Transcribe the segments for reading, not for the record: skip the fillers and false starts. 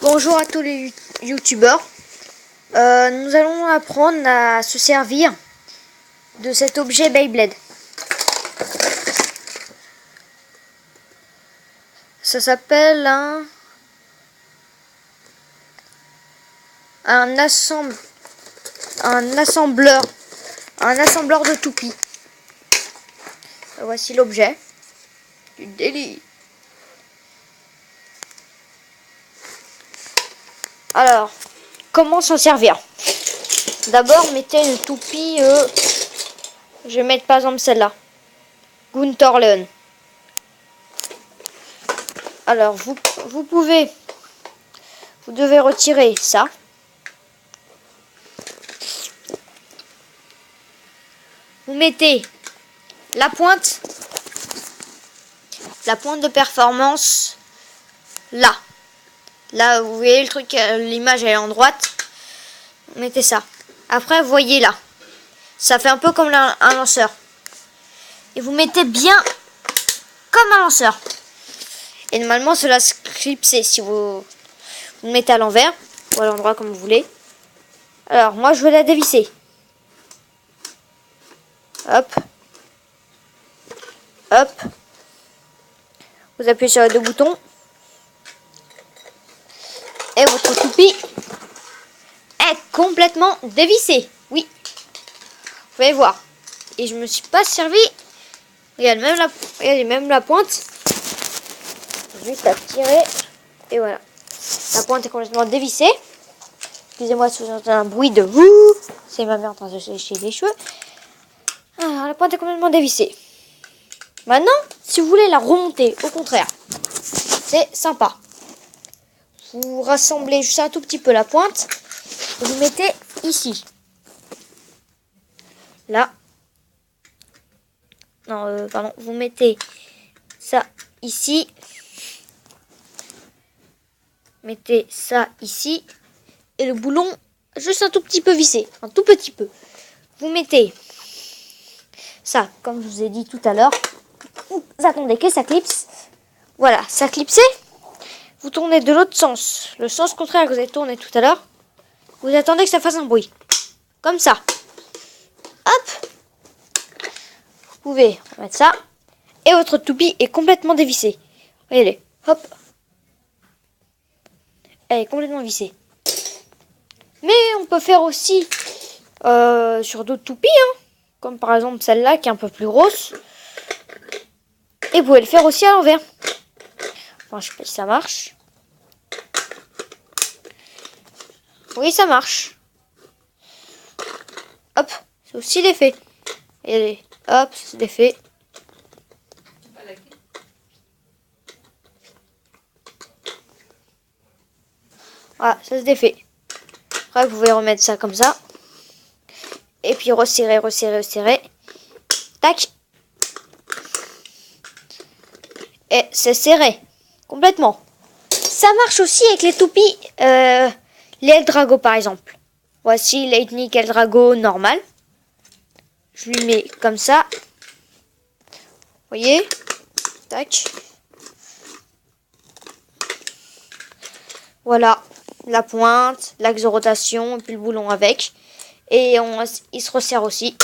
Bonjour à tous les youtubeurs. Nous allons apprendre à se servir de cet objet Beyblade. Ça s'appelle un assembleur de toupies. Voici l'objet du délit. Alors, comment s'en servir? D'abord, mettez une toupie. Je vais mettre par exemple celle-là. Gunther Leon. Alors, vous devez retirer ça. Vous mettez la pointe de performance là. Là, vous voyez le truc, l'image elle est en droite. Vous mettez ça. Après, vous voyez là. Ça fait un peu comme un lanceur. Et vous mettez bien comme un lanceur. Et normalement, cela se clipser si vous le mettez à l'envers ou à l'endroit comme vous voulez. Alors, moi, je vais la dévisser. Hop. Hop. Vous appuyez sur les deux boutons. Et votre toupie est complètement dévissée. Oui. Vous pouvez voir. Et je me suis pas servi. Regardez, même la pointe. Juste à tirer. Et voilà. La pointe est complètement dévissée. Excusez-moi si vous entendez un bruit de vous. C'est ma mère en train de se lécher les cheveux. Alors, la pointe est complètement dévissée. Maintenant, si vous voulez la remonter, au contraire, c'est sympa. Vous rassemblez juste un tout petit peu la pointe. Et vous mettez ici. Là. Non, pardon. Vous mettez ça ici. Mettez ça ici. Et le boulon, juste un tout petit peu vissé. Un tout petit peu. Vous mettez ça, comme je vous ai dit tout à l'heure. Vous attendez que ça clipse. Voilà, ça clipsé. Vous tournez de l'autre sens. Le sens contraire que vous avez tourné tout à l'heure. Vous attendez que ça fasse un bruit. Comme ça. Hop. Vous pouvez remettre ça. Et votre toupie est complètement dévissée. Regardez. Hop. Elle est complètement vissée. Mais on peut faire aussi sur d'autres toupies. Comme par exemple celle-là qui est un peu plus grosse. Et vous pouvez le faire aussi à l'envers. Enfin, je sais pas si ça marche. Oui, ça marche. Hop, c'est aussi l'effet. Et hop, c'est l'effet. Voilà, ça se défait. Après, vous pouvez remettre ça comme ça. Et puis resserrer, resserrer, resserrer. Tac. Et c'est serré. Complètement. Ça marche aussi avec les toupies. Les Eldrago par exemple. Voici Lightning Eldrago normal. Je lui mets comme ça. Vous voyez? Tac. Voilà. La pointe, l'axe de rotation, et puis le boulon avec. Et il se resserre aussi.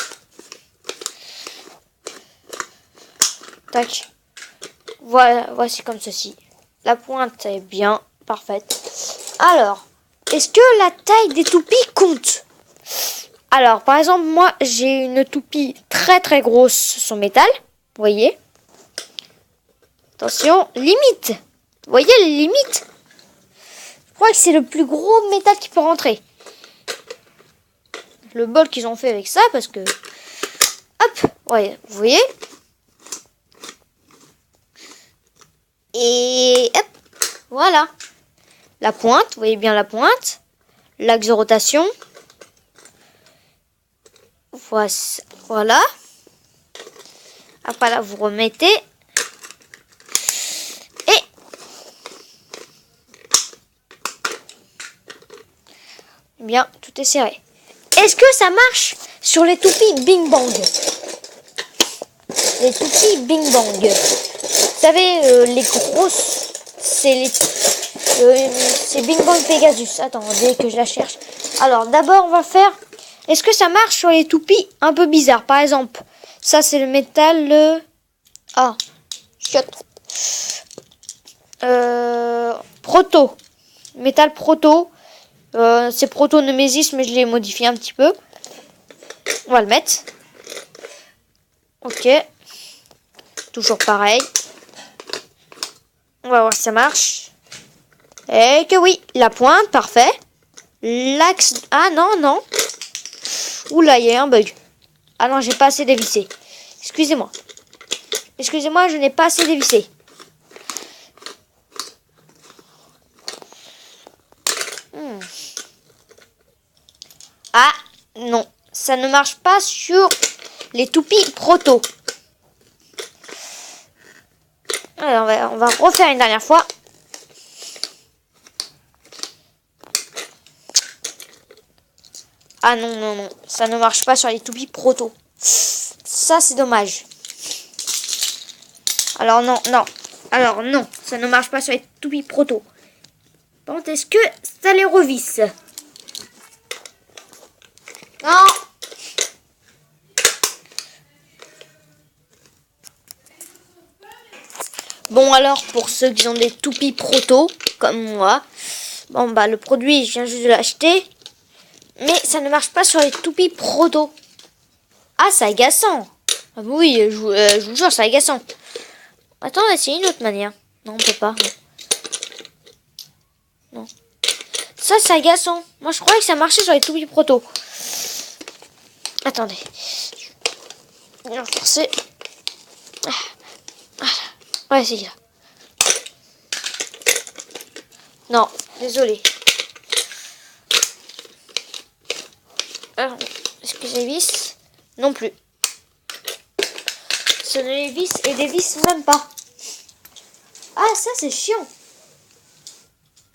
Tac. Voilà, voici comme ceci. La pointe est bien parfaite. Alors, est-ce que la taille des toupies compte? Alors, par exemple, moi, j'ai une toupie très très grosse sur métal. Vous voyez? Attention, limite. Vous voyez les limites? Je crois que c'est le plus gros métal qui peut rentrer. Le bol qu'ils ont fait avec ça, parce que... Hop, ouais, vous voyez? Et hop, voilà. La pointe, vous voyez bien la pointe. L'axe de rotation. Voilà. Après là, vous remettez. Et bien, tout est serré. Est-ce que ça marche sur les toupies Bing Bang? Les toupies Bing Bang. Vous savez, les grosses, c'est C'est Bing Bang Pegasus. Attendez que je la cherche. Alors, d'abord, on va faire... Est-ce que ça marche sur les toupies un peu bizarres? Par exemple, ça, c'est le métal... Ah, chiotte. Proto. Métal proto. C'est proto Nemesis, mais je l'ai modifié un petit peu. On va le mettre. Ok. Toujours pareil. On va voir si ça marche. Et que oui, la pointe, parfait. L'axe... Ah non, non. Oula, il y a eu un bug. Ah non, j'ai pas assez dévissé. Excusez-moi. Excusez-moi, je n'ai pas assez dévissé. Ah, non. Ça ne marche pas sur les toupies proto. Alors, on va refaire une dernière fois. Ah non, non, non. Ça ne marche pas sur les toupies proto. Ça, c'est dommage. Alors, non, non. Alors, non. Ça ne marche pas sur les toupies proto. Par contre, est-ce que ça les revisse? Non. Bon, alors, pour ceux qui ont des toupies proto, comme moi, bon, bah, le produit, je viens juste de l'acheter. Mais ça ne marche pas sur les toupies proto. Ah, c'est agaçant. Ah oui, je vous jure, c'est agaçant. Attends, on va essayer une autre manière. Non, on peut pas. Non. Ça, c'est agaçant. Moi, je croyais que ça marchait sur les toupies proto. Attendez. Je vais forcer. Ouais, c'est là. Non, désolé. Est-ce que j'ai vis? Non plus. Ce n'est les vis et des vis même pas. Ah, ça c'est chiant.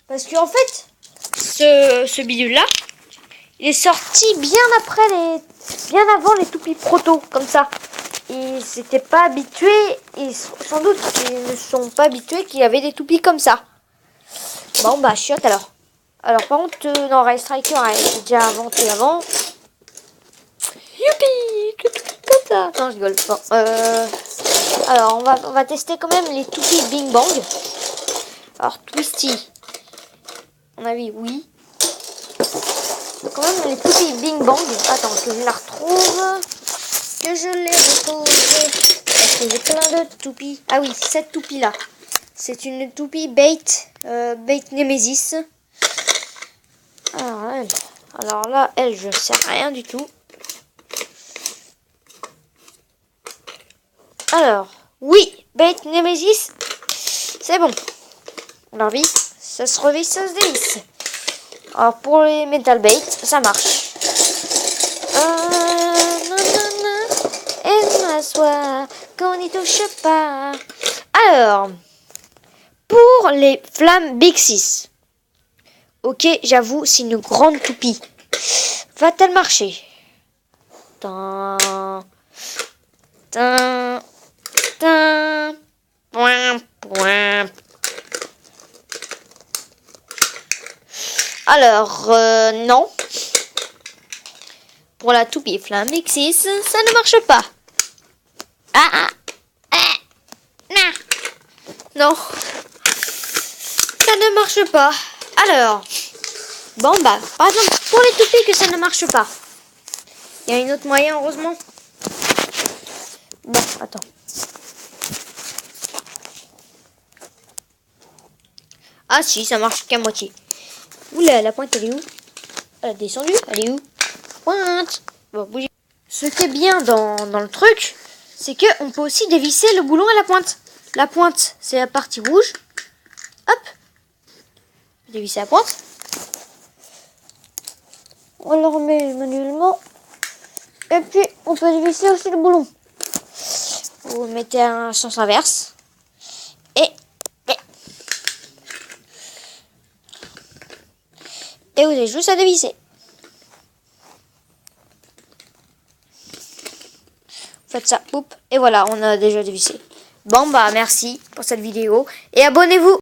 Parce qu'en fait, ce bidule-là, il est sorti bien avant les toupies proto, comme ça. Ils s'étaient pas habitués, et sans doute ils ne sont pas habitués qu'il y avait des toupies comme ça. Bon bah chiotte alors. Alors par contre, non, Rail Striker a été déjà inventé avant. Youpi, que tout comme ça. Non, je rigole. Bon, alors on va tester quand même les toupies Bing Bang. Alors Twisty, on a vu oui. Quand même les toupies Bing Bang. Attends que je la retrouve. Que je l'ai retrouvée. Parce que j'ai plein de toupies. Ah oui, cette toupie là. C'est une toupie bait Nemesis. Alors là, elle, je sais rien du tout. Alors, oui, bait Nemesis, c'est bon. Alors oui, ça se revisse, ça se dévisse. Alors pour les metal bait, ça marche. Et m'assoit qu'on n'y touche pas. Alors, pour les flammes Big 6. Ok, j'avoue, c'est une grande toupie. Va-t-elle marcher? Tin, tin, tin, point, point. Alors, non. Pour la toupie flamme X6, ça ne marche pas. Non. Ça ne marche pas. Alors, bon bah, par exemple, pour les toupies que ça ne marche pas. Il y a une autre moyen, heureusement. Bon, attends. Ah si, ça marche qu'à moitié. Oula, la pointe, elle est où? Elle a descendu, elle est où? Pointe. Bon, bougez. Ce qui est bien dans le truc, c'est qu'on peut aussi dévisser le boulon à la pointe. La pointe, c'est la partie rouge. Hop. Dévisser la pointe. On le remet manuellement. Et puis, on peut dévisser aussi le boulon. Vous mettez un sens inverse. Et vous avez juste à dévisser. Faites ça, poup, et voilà, on a déjà dévissé. Bon bah merci pour cette vidéo et abonnez-vous.